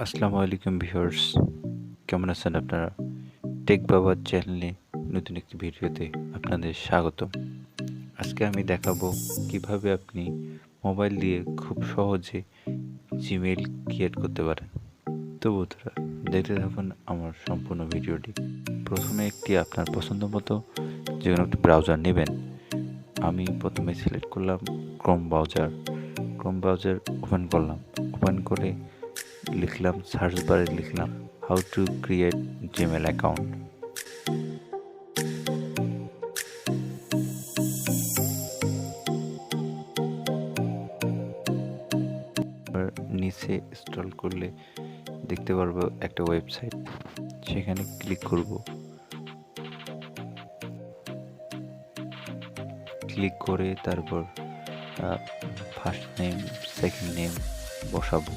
আসসালামু আলাইকুম ভিউয়ার্স, কেমন আছেন আপনারা? টেক বাবার চ্যানেলে নতুন একটি ভিডিওতে আপনাদের স্বাগতম। আজকে আমি দেখাবো কিভাবে আপনি মোবাইল দিয়ে খুব সহজে জিমেইল ক্রিয়েট করতে পারেন। তো বন্ধুরা, দেখতে থাকুন আমার সম্পূর্ণ ভিডিওটি। প্রথমে আপনার পছন্দ মতো যে কোনো একটি ব্রাউজার নেবেন। আমি প্রথমে সিলেক্ট করলাম ক্রোম ব্রাউজার ওপেন করলাম। ওপেন করে লিখলাম, সার্চ বারে লিখলাম how to create Gmail account. নিচে স্ক্রল করলে দেখতে পারবো একটা ওয়েবসাইট, সেখানে ক্লিক করব। ক্লিক করে তারপর ফার্স্ট নেম সেকেন্ড নেম বসাবো।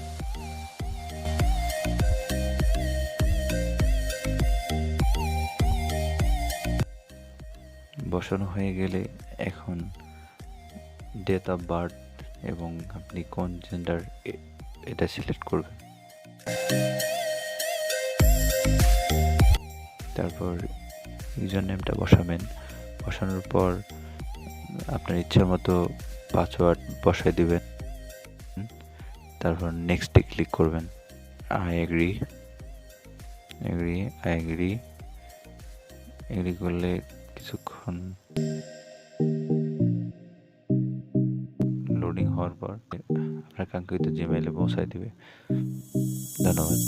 বসানো হয়ে গেলে এখন ডেট অফ বার্থ এবং আপনি কোন জেন্ডার এটা সিলেক্ট করবেন। তারপর ইউজার নেমটা বসাবেন। বসানোর পর আপনার ইচ্ছা মতো পাসওয়ার্ড বসাই দিবেন। তারপর নেক্সটে ক্লিক করবেন। আই এগ্রি করলে কিছুক্ষণ লোডিং হওয়ার পর আপনার কাঙ্ক্ষিত জিমেইলে পৌঁছায় দিবে। ধন্যবাদ।